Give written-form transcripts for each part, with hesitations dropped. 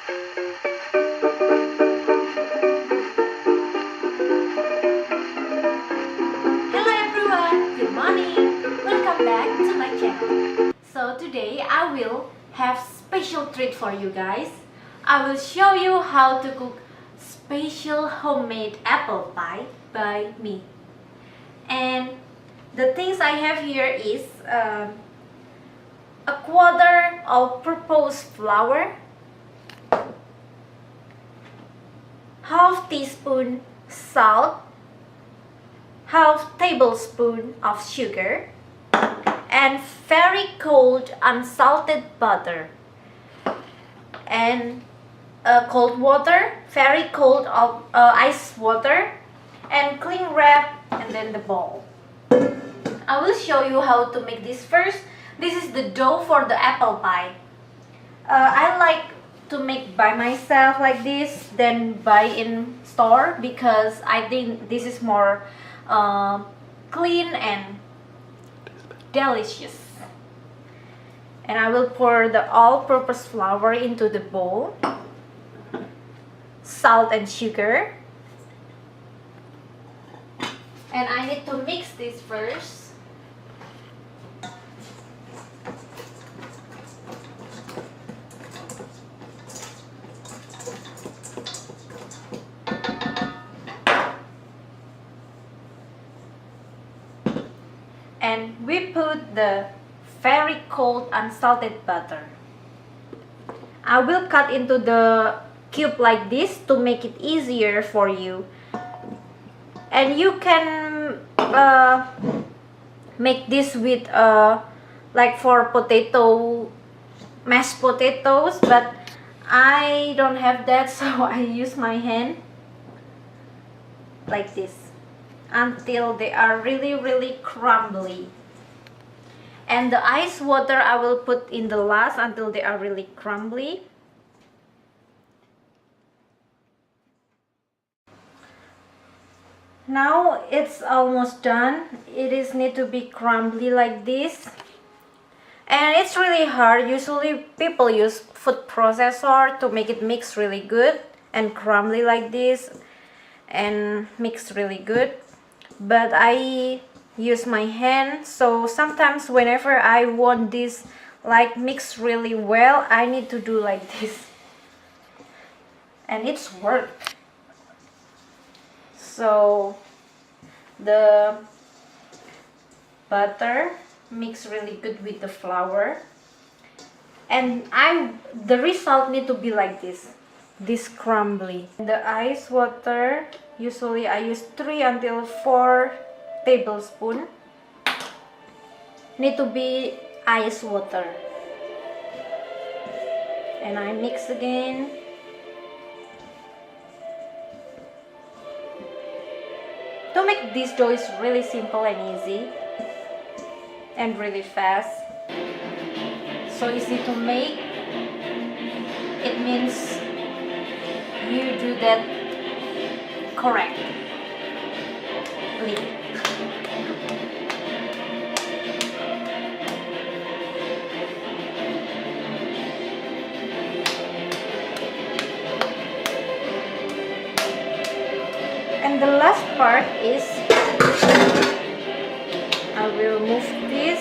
Hello everyone, good morning. Welcome back to my channel. So today I will have special treat for you guys. I will show you how to cook special homemade apple pie by me. And the things I have here is a quarter all-purpose flour, half teaspoon salt, half tablespoon of sugar, and very cold unsalted butter, and cold water, very cold ice water, and cling wrap, and then the bowl. I will show you how to make this first. This is the dough for the apple pie. I like to make by myself like this than buy in store because I think this is more clean and delicious. And I will pour the all-purpose flour into the bowl, salt and sugar, and I need to mix this first. And we put the very cold unsalted butter. I will cut into the cube like this to make it easier for you. And you can make this with like for mashed potatoes, but I don't have that, so I use my hand like this until they are really crumbly. And the ice water I will put in the last until they are really crumbly. Now it's almost done. It is need to be crumbly like this. And it's really hard. Usually people use food processor to make it mix really good and crumbly like this and mix really good. But I use my hand, so sometimes whenever I want this like mix really well, I need to do like this, and it's work. So the butter mix really good with the flour, and the result need to be like this crumbly. The ice water, usually I use 3 until 4 tablespoons. Need to be ice water. And I mix again. To make this dough is really simple and easy and really fast. So easy to make. It means you do that correctly. And the last part is I will remove this.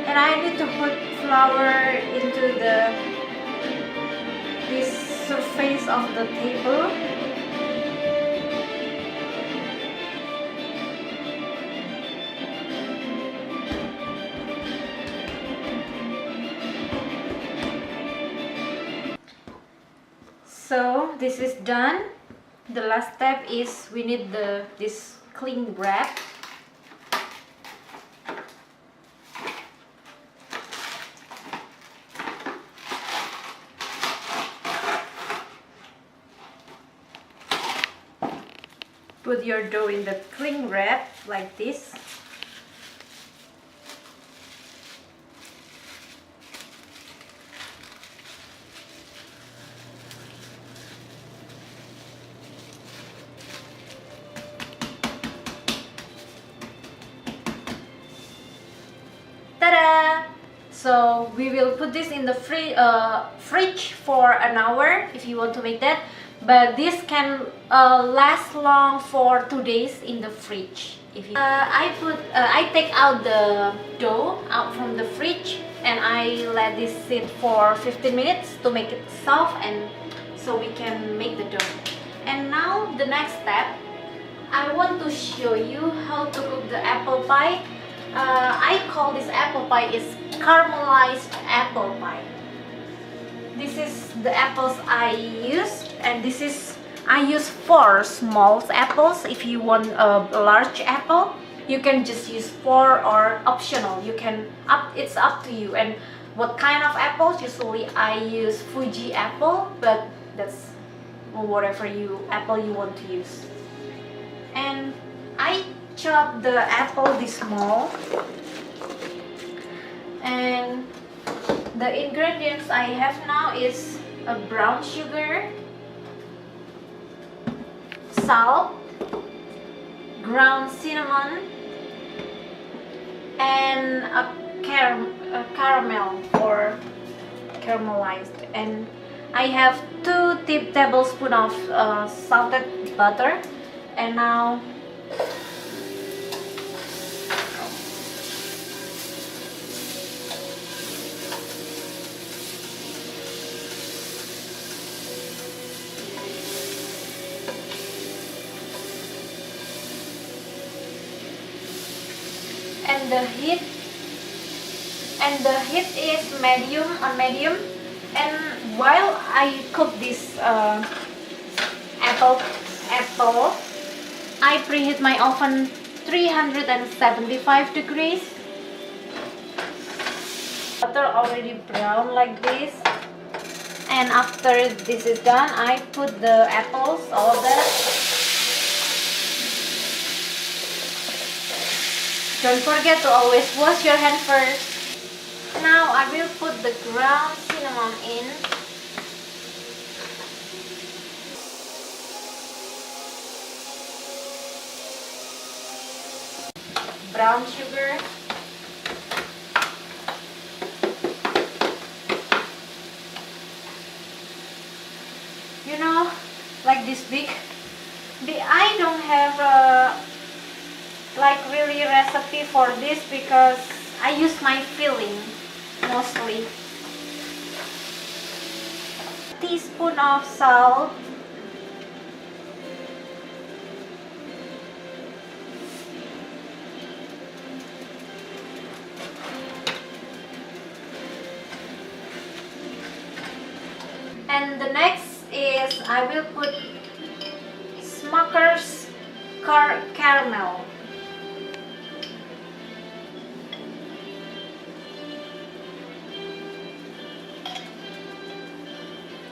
And I need to put flour into this surface of the table. So this is done. The last step is we need this cling wrap. Put your dough in the cling wrap like this. So we will put this in the fridge for an hour if you want to make that. But this can last long for 2 days in the fridge. If you, I take out the dough out from the fridge and I let this sit for 15 minutes to make it soft and so we can make the dough. And now the next step, I want to show you how to cook the apple pie. I call this apple pie is caramelized apple pie. This is the apples I use, and this is I use 4 small apples. If you want a large apple, you can just use 4 or optional. You can it's up to you. And what kind of apples? Usually I use Fuji apple, but that's whatever apple you want to use. And I chop the apple this small, and the ingredients I have now is a brown sugar, salt, ground cinnamon, and a caramel or caramelized. And I have 2 tablespoons of salted butter. And now the heat is medium. And while I cook this apple, I preheat my oven 375 degrees. Butter already brown like this. And after this is done, I put the apples, all of that. Don't forget to always wash your hand first. Now I will put the ground cinnamon in. Brown sugar. You know, like this big. I don't have a like really recipe for this because I use my filling mostly. Teaspoon of salt. And the next is I will put Smuckers caramel.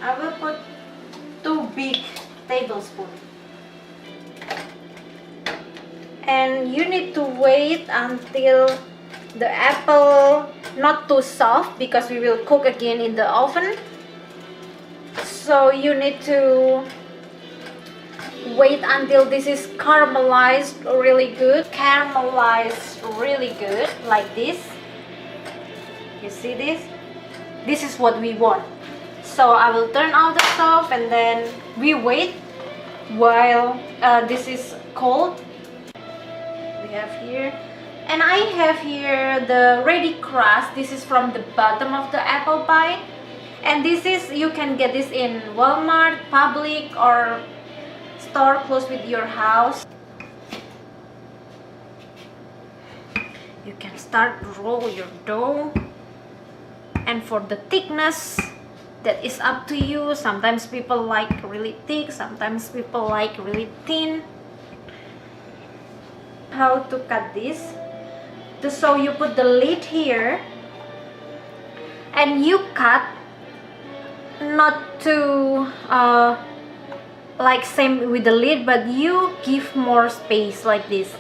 I will put 2 big tablespoons. And you need to wait until the apple not too soft because we will cook again in the oven. So you need to wait until this is caramelized really good. Like this. You see this? This is what we want. So I will turn off the stove and then we wait while this is cold. We have here, and I have here the ready crust. This is from the bottom of the apple pie, and this is, you can get this in Walmart, Public, or store close with your house. You can start to roll your dough, and for the thickness, that is up to you. Sometimes people like really thick, sometimes people like really thin. How to cut this? So you put the lid here and you cut not to like same with the lid, but you give more space like this.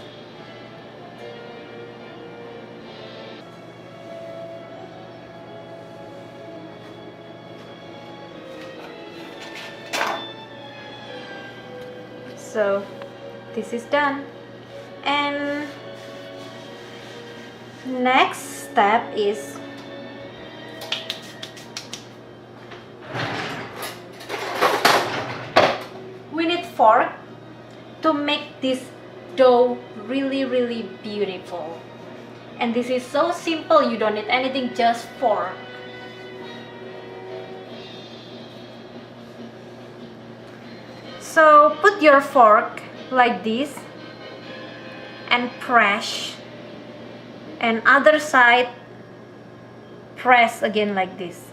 So this is done, and next step is fork to make this dough really beautiful. And this is so simple, you don't need anything, just fork. So put your fork like this and press, and other side press again like this.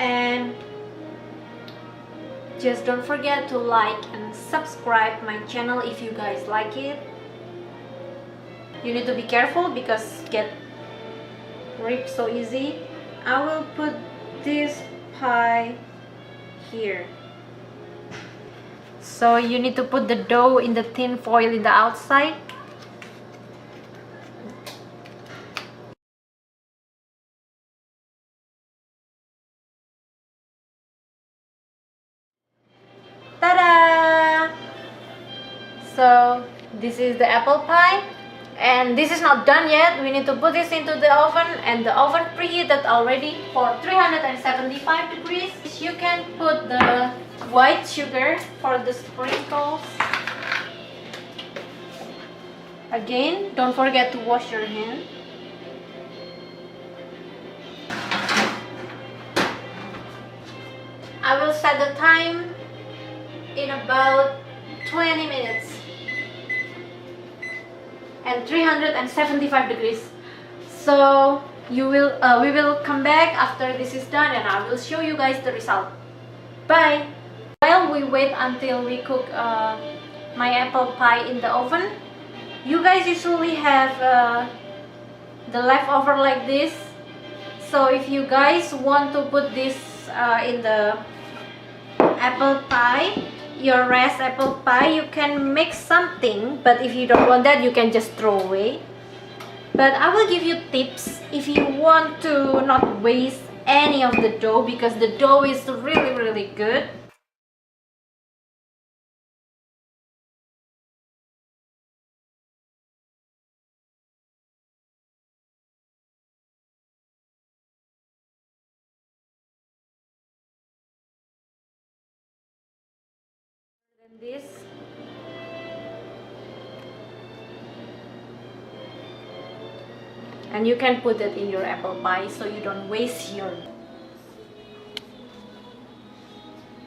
And just don't forget to like and subscribe my channel if you guys like it. You need to be careful because get ripped so easy. I will put this pie here. So you need to put the dough in the tin foil in the outside. Ta-da! So this is the apple pie, and this is not done yet. We need to put this into the oven, and the oven preheated already for 375 degrees. You can put the white sugar for the sprinkles. Again, don't forget to wash your hand. I will set the time in about 20 minutes and 375 degrees. So we will come back after this is done, and I will show you guys the result. Bye. While we wait until we cook my apple pie in the oven, you guys usually have the leftover like this. So if you guys want to put this in the apple pie, your rest apple pie, you can make something, but if you don't want that, you can just throw away. But I will give you tips if you want to not waste any of the dough, because the dough is really good. And this, and you can put it in your apple pie so you don't waste your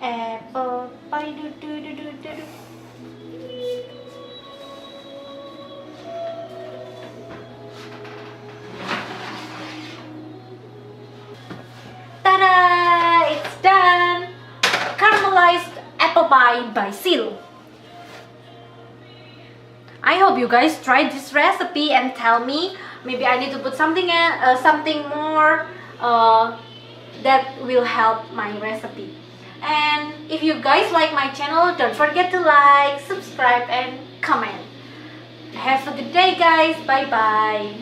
apple pie. Ta-da! It's done! Caramelized apple pie by Seal. I hope you guys try this recipe and tell me. Maybe I need to put something more that will help my recipe. And if you guys like my channel, don't forget to like, subscribe, and comment. Have a good day, guys. Bye bye.